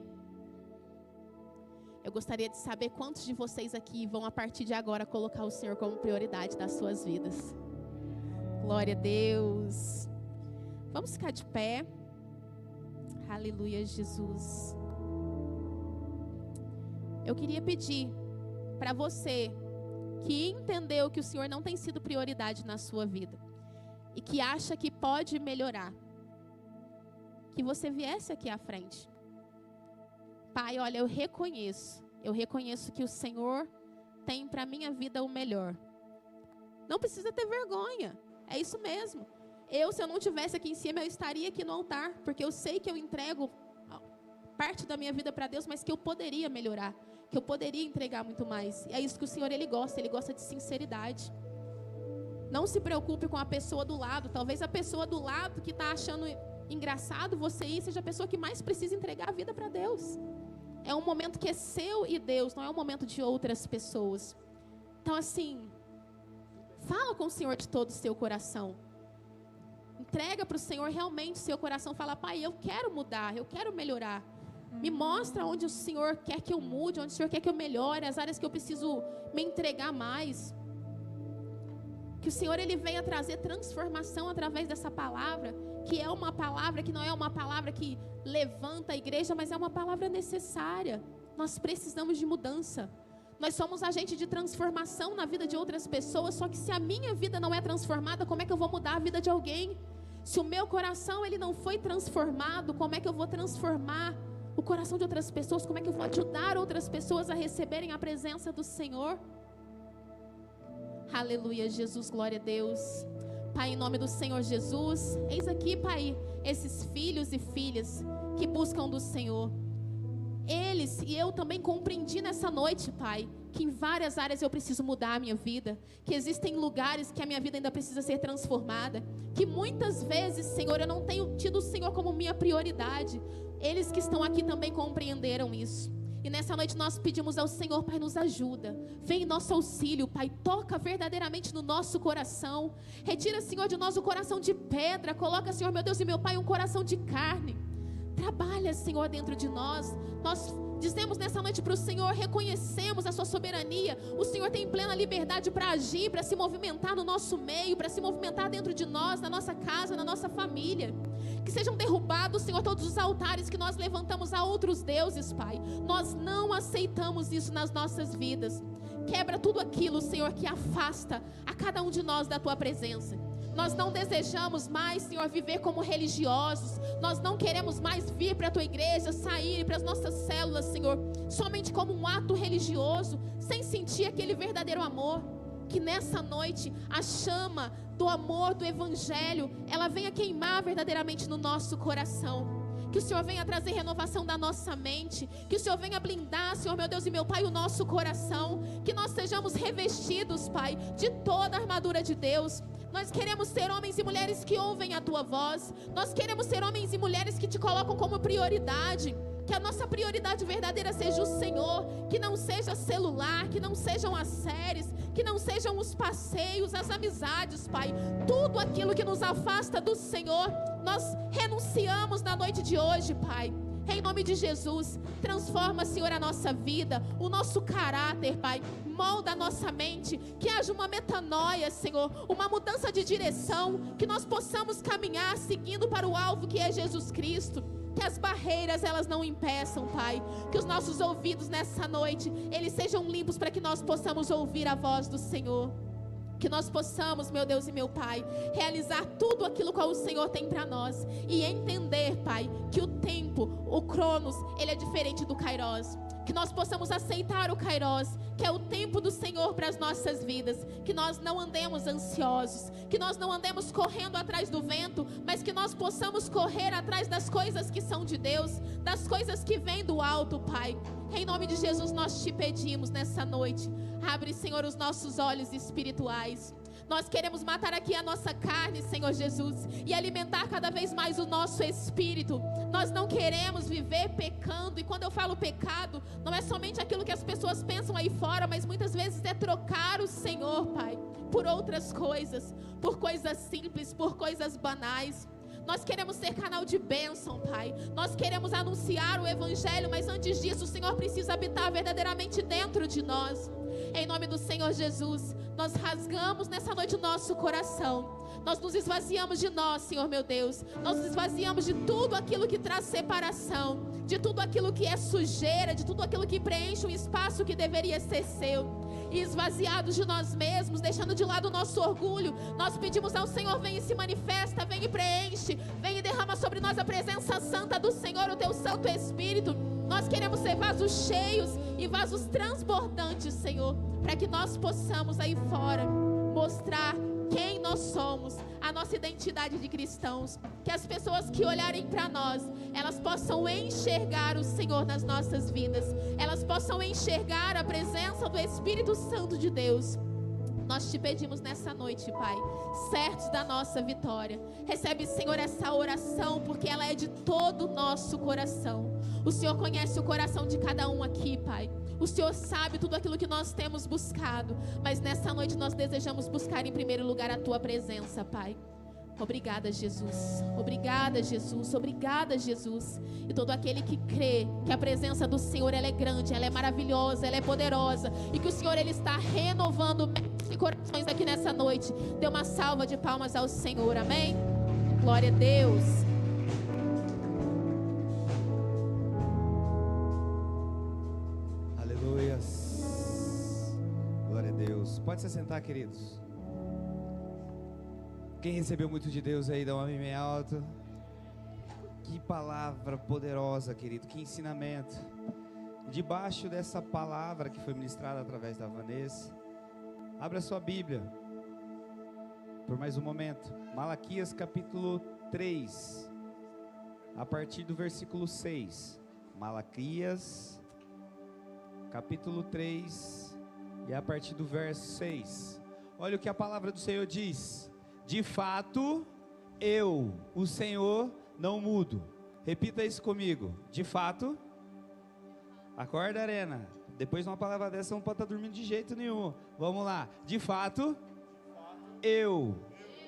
Eu gostaria de saber quantos de vocês aqui vão, a partir de agora, colocar o Senhor como prioridade das suas vidas. Glória a Deus. Vamos ficar de pé. Aleluia, Jesus. Eu queria pedir para você que entendeu que o Senhor não tem sido prioridade na sua vida e que acha que pode melhorar, que você viesse aqui à frente. Pai, olha, eu reconheço que o Senhor tem para minha vida o melhor. Não precisa ter vergonha, é isso mesmo. Se eu não estivesse aqui em cima, eu estaria aqui no altar, porque eu sei que eu entrego parte da minha vida para Deus, mas que eu poderia melhorar, que eu poderia entregar muito mais. E é isso que o Senhor, Ele gosta de sinceridade. Não se preocupe com a pessoa do lado, talvez a pessoa do lado que está achando engraçado você ir, seja a pessoa que mais precisa entregar a vida para Deus. É um momento que é seu e Deus, não é um momento de outras pessoas. Então assim, fala com o Senhor de todo o seu coração. Entrega para o Senhor realmente seu coração. Fala: Pai, eu quero mudar, eu quero melhorar. Me mostra onde o Senhor quer que eu mude, onde o Senhor quer que eu melhore, as áreas que eu preciso me entregar mais. Que o Senhor, Ele venha trazer transformação através dessa palavra, que é uma palavra que não é uma palavra que levanta a igreja, mas é uma palavra necessária. Nós precisamos de mudança. Nós somos agente de transformação na vida de outras pessoas, só que se a minha vida não é transformada, como é que eu vou mudar a vida de alguém? Se o meu coração ele não foi transformado, como é que eu vou transformar o coração de outras pessoas? Como é que eu vou ajudar outras pessoas a receberem a presença do Senhor? Aleluia, Jesus, glória a Deus. Pai, em nome do Senhor Jesus, eis aqui, Pai, esses filhos e filhas que buscam do Senhor. Eles e eu também compreendi nessa noite, Pai, que em várias áreas eu preciso mudar a minha vida, que existem lugares que a minha vida ainda precisa ser transformada, que muitas vezes, Senhor, eu não tenho tido o Senhor como minha prioridade. Eles que estão aqui também compreenderam isso. E nessa noite nós pedimos ao Senhor: Pai, nos ajuda, vem em nosso auxílio, Pai, toca verdadeiramente no nosso coração, retira, Senhor, de nós o coração de pedra, coloca, Senhor, meu Deus e meu Pai, um coração de carne. Trabalha, Senhor, dentro de nós. Nós dizemos nessa noite para o Senhor, reconhecemos a sua soberania. O Senhor tem plena liberdade para agir, para se movimentar no nosso meio, para se movimentar dentro de nós, na nossa casa, na nossa família. Que sejam derrubados, Senhor, todos os altares que nós levantamos a outros deuses, Pai. Nós não aceitamos isso nas nossas vidas. Quebra tudo aquilo, Senhor, que afasta a cada um de nós da Tua presença. Nós não desejamos mais, Senhor, viver como religiosos. Nós não queremos mais vir para a Tua igreja, sair para as nossas células, Senhor, somente como um ato religioso, sem sentir aquele verdadeiro amor. Que nessa noite a chama do amor, do Evangelho, ela venha queimar verdadeiramente no nosso coração. Que o Senhor venha trazer renovação da nossa mente. Que o Senhor venha blindar, Senhor, meu Deus e meu Pai, o nosso coração. Que nós sejamos revestidos, Pai, de toda a armadura de Deus. Nós queremos ser homens e mulheres que ouvem a Tua voz. Nós queremos ser homens e mulheres que Te colocam como prioridade. Que a nossa prioridade verdadeira seja o Senhor. Que não seja celular, que não sejam as séries, que não sejam os passeios, as amizades, Pai. Tudo aquilo que nos afasta do Senhor, nós renunciamos na noite de hoje, Pai. Em nome de Jesus, transforma, Senhor, a nossa vida, o nosso caráter, Pai. Molda a nossa mente, que haja uma metanoia, Senhor, uma mudança de direção, que nós possamos caminhar seguindo para o alvo que é Jesus Cristo. Que as barreiras elas não impeçam, Pai. Que os nossos ouvidos nessa noite, eles sejam limpos para que nós possamos ouvir a voz do Senhor. Que nós possamos, meu Deus e meu Pai, realizar tudo aquilo que o Senhor tem para nós. E entender, Pai, que o tempo, o Cronos, ele é diferente do Kairos. Que nós possamos aceitar o Kairos, que é o tempo do Senhor para as nossas vidas. Que nós não andemos ansiosos, que nós não andemos correndo atrás do vento, mas que nós possamos correr atrás das coisas que são de Deus, das coisas que vêm do alto, Pai. Em nome de Jesus nós Te pedimos nessa noite, abre, Senhor, os nossos olhos espirituais. Nós queremos matar aqui a nossa carne, Senhor Jesus, e alimentar cada vez mais o nosso espírito. Nós não queremos viver pecando, e quando eu falo pecado, não é somente aquilo que as pessoas pensam aí fora, mas muitas vezes é trocar o Senhor, Pai, por outras coisas, por coisas simples, por coisas banais. Nós queremos ser canal de bênção, Pai. Nós queremos anunciar o Evangelho, mas antes disso o Senhor precisa habitar verdadeiramente dentro de nós. Em nome do Senhor Jesus, nós rasgamos nessa noite o nosso coração. Nós nos esvaziamos de nós, Senhor meu Deus. Nós nos esvaziamos de tudo aquilo que traz separação, de tudo aquilo que é sujeira, de tudo aquilo que preenche um espaço que deveria ser seu. E esvaziados de nós mesmos, deixando de lado o nosso orgulho, nós pedimos ao Senhor: vem e se manifesta, vem e preenche, vem e derrama sobre nós a presença santa do Senhor, o Teu Santo Espírito. Nós queremos ser vasos cheios e vasos transbordantes, Senhor, para que nós possamos aí fora mostrar quem nós somos, a nossa identidade de cristãos. Que as pessoas que olharem para nós, elas possam enxergar o Senhor nas nossas vidas, elas possam enxergar a presença do Espírito Santo de Deus. Nós Te pedimos nessa noite, Pai, certos da nossa vitória. Recebe, Senhor, essa oração, porque ela é de todo o nosso coração. O Senhor conhece o coração de cada um aqui, Pai. O Senhor sabe tudo aquilo que nós temos buscado, mas nessa noite nós desejamos buscar em primeiro lugar a Tua presença, Pai. Obrigada, Jesus. Obrigada, Jesus. Obrigada, Jesus. E todo aquele que crê que a presença do Senhor, ela é grande, ela é maravilhosa, ela é poderosa, e que o Senhor, ele está renovando mentes e corações aqui nessa noite. Dê uma salva de palmas ao Senhor. Amém? Glória a Deus. Aleluias. Glória a Deus. Pode se sentar, queridos. Quem recebeu muito de Deus aí, dá um amém bem alto. Que palavra poderosa, querido, que ensinamento. Debaixo dessa palavra que foi ministrada através da Vanessa, abra a sua Bíblia por mais um momento. Malaquias capítulo 3, a partir do versículo 6. Malaquias capítulo 3 e a partir do verso 6. Olha o que a palavra do Senhor diz: de fato, eu, o Senhor, não mudo. Repita isso comigo. De fato, acorda, Arena. Depois de uma palavra dessa, não pode estar dormindo de jeito nenhum. Vamos lá. De fato, eu,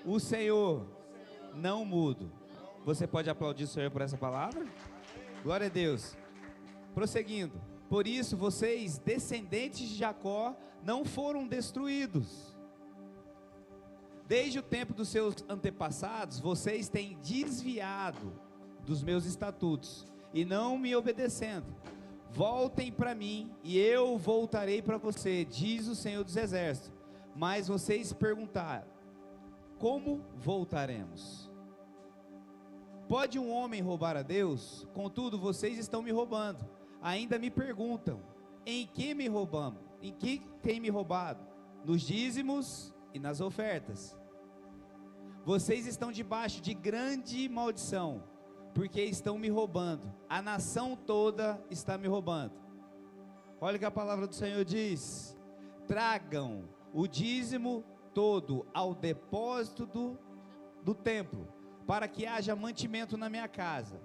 o Senhor, não mudo. Você pode aplaudir o Senhor por essa palavra? Glória a Deus. Prosseguindo. Por isso, vocês, descendentes de Jacó, não foram destruídos. Desde o tempo dos seus antepassados, vocês têm desviado dos meus estatutos e não me obedecendo. Voltem para mim e eu voltarei para você, diz o Senhor dos Exércitos. Mas vocês perguntaram: como voltaremos? Pode um homem roubar a Deus? Contudo, vocês estão me roubando. Ainda me perguntam: em que me roubamos? Em que tem me roubado? Nos dízimos e nas ofertas. Vocês estão debaixo de grande maldição, porque estão me roubando. A nação toda está me roubando. Olha o que a palavra do Senhor diz: tragam o dízimo todo ao depósito do templo, para que haja mantimento na minha casa.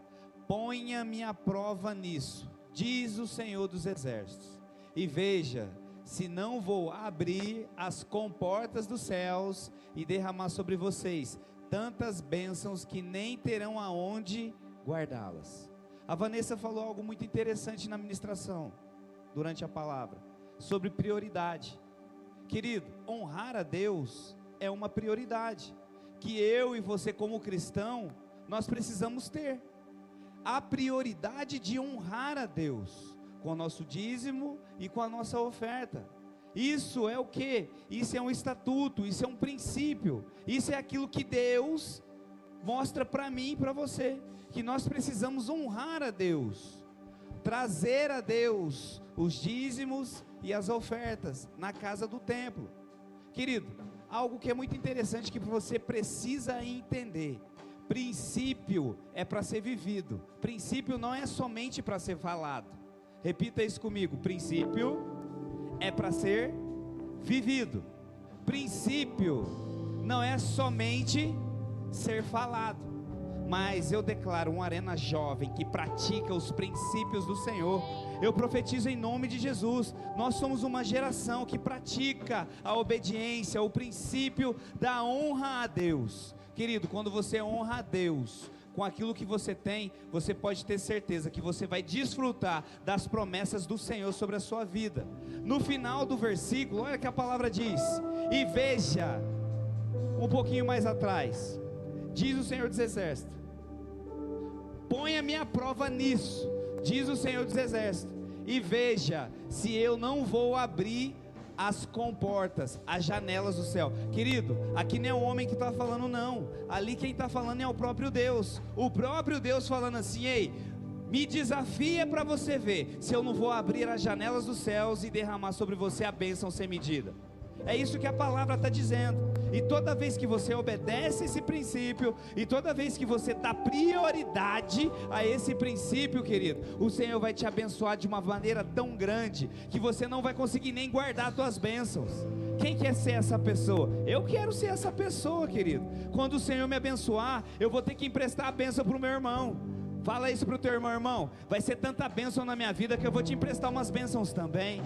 Ponha-me à prova nisso, diz o Senhor dos Exércitos, e veja se não vou abrir as comportas dos céus e derramar sobre vocês tantas bênçãos que nem terão aonde guardá-las. A Vanessa falou algo muito interessante na ministração, durante a palavra, sobre prioridade. Querido, honrar a Deus é uma prioridade, que eu e você como cristão, nós precisamos ter. A prioridade de honrar a Deus, com o nosso dízimo e com a nossa oferta. Isso é o que? Isso é um estatuto, isso é um princípio, isso é aquilo que Deus mostra para mim e para você, que nós precisamos honrar a Deus, trazer a Deus os dízimos e as ofertas na casa do templo. Querido, algo que é muito interessante que você precisa entender: princípio é para ser vivido, princípio não é somente para ser falado. Repita isso comigo: princípio é para ser vivido. Princípio não é somente ser falado, mas eu declaro uma arena jovem que pratica os princípios do Senhor. Eu profetizo em nome de Jesus, nós somos uma geração que pratica a obediência, o princípio da honra a Deus. Querido, quando você honra a Deus com aquilo que você tem, você pode ter certeza que você vai desfrutar das promessas do Senhor sobre a sua vida. No final do versículo, olha o que a palavra diz: e veja, um pouquinho mais atrás, diz o Senhor dos Exércitos, ponha-me à prova nisso, diz o Senhor dos Exércitos, e veja se eu não vou abrir as comportas, as janelas do céu. Querido, aqui não é o homem que está falando não, ali quem está falando é o próprio Deus falando assim: ei, me desafia para você ver se eu não vou abrir as janelas dos céus e derramar sobre você a bênção sem medida. É isso que a palavra está dizendo. E toda vez que você obedece esse princípio, e toda vez que você dá prioridade a esse princípio, querido, o Senhor vai te abençoar de uma maneira tão grande, que você não vai conseguir nem guardar as tuas bênçãos. Quem quer ser essa pessoa? Eu quero ser essa pessoa, querido. Quando o Senhor me abençoar, eu vou ter que emprestar a bênção para o meu irmão. Fala isso para o teu irmão: irmão, vai ser tanta bênção na minha vida que eu vou te emprestar umas bênçãos também.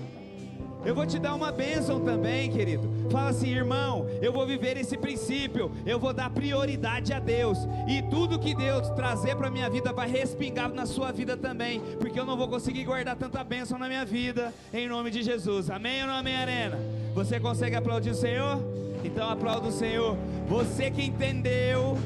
Eu vou te dar uma bênção também, querido. Fala assim: irmão, eu vou viver esse princípio, eu vou dar prioridade a Deus, e tudo que Deus trazer para minha vida vai respingar na sua vida também, porque eu não vou conseguir guardar tanta bênção na minha vida, em nome de Jesus. Amém ou não amém, Arena? Você consegue aplaudir o Senhor? Então aplauda o Senhor. Você que entendeu,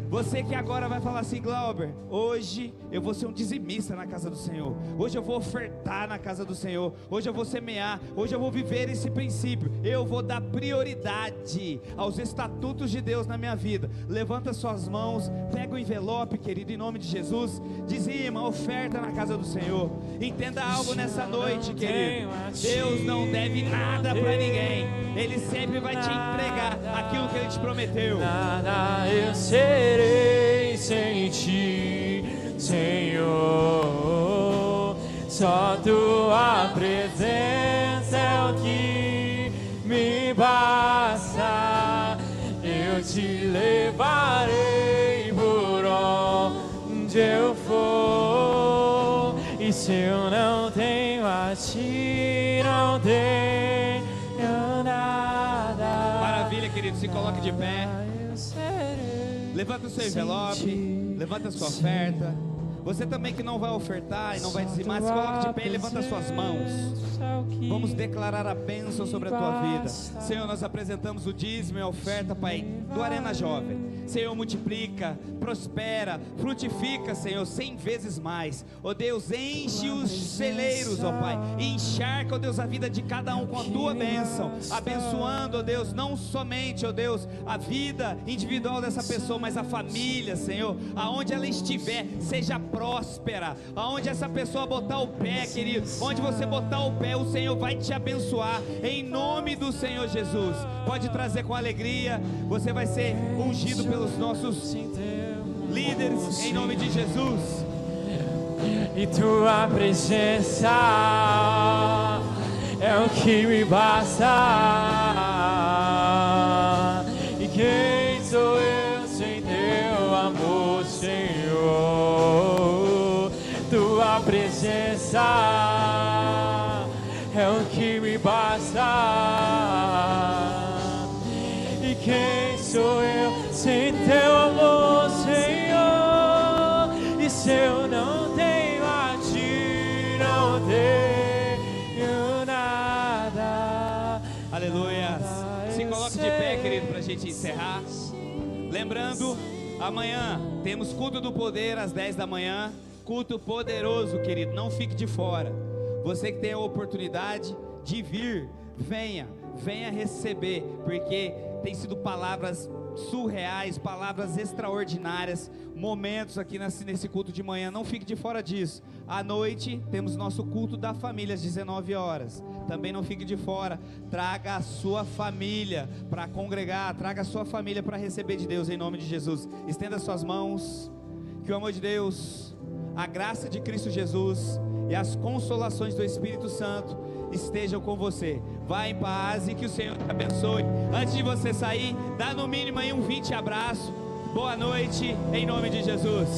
você que agora vai falar assim: Glauber, hoje eu vou ser um dizimista na casa do Senhor, hoje eu vou ofertar na casa do Senhor, hoje eu vou semear, hoje eu vou viver esse princípio, eu vou dar prioridade aos estatutos de Deus na minha vida. Levanta suas mãos, pega o envelope, querido, em nome de Jesus, dizima, oferta na casa do Senhor. Entenda algo nessa noite, querido: Deus não deve nada para ninguém, Ele sempre vai te entregar aquilo que Ele te prometeu. Nada eu serei sem ti, Senhor, só tua presença é o que me basta. Eu te levarei por onde eu for, e se eu não tenho a ti, não tenho nada. Maravilha, querido, se coloque de pé. Levanta o seu envelope, levanta a sua oferta. Você também que não vai ofertar e não vai dizimar, se coloque de pé e levanta as suas mãos. Vamos declarar a bênção sobre a tua vida. Senhor, nós apresentamos o dízimo e a oferta, Pai, do Arena Jovem. Senhor, multiplica, prospera, frutifica, Senhor, 100 vezes mais. Ó Deus, enche os celeiros, ó Pai, e encharca, ó Deus, a vida de cada um com a tua bênção, abençoando, ó Deus, não somente, ó Deus, a vida individual dessa pessoa, mas a família, Senhor, aonde ela estiver, seja próspera. Aonde essa pessoa botar o pé, querido, onde você botar o pé, o Senhor vai te abençoar, em nome do Senhor Jesus. Pode trazer com alegria, você vai ser ungido pelos nossos líderes, em nome de Jesus. E tua presença é o que me basta. E quem sou eu sem teu amor, Senhor? Tua presença é o que me basta. E quem sou eu sem teu amor, Senhor? E se eu não tenho a ti, não tenho nada. Aleluia. Se coloque de pé, querido, para a gente encerrar. Lembrando, amanhã temos culto do poder às 10 da manhã. Culto poderoso, querido, não fique de fora. Você que tem a oportunidade de vir, venha receber, porque tem sido palavras surreais, palavras extraordinárias, momentos aqui nesse culto de manhã. Não fique de fora disso. À noite temos nosso culto da família às 19 horas. Também não fique de fora. Traga a sua família para congregar, traga a sua família para receber de Deus, em nome de Jesus. Estenda suas mãos. Que o amor de Deus, a graça de Cristo Jesus e as consolações do Espírito Santo estejam com você. Vá em paz e que o Senhor te abençoe. Antes de você sair, dá no mínimo aí um 20 abraço. Boa noite, em nome de Jesus.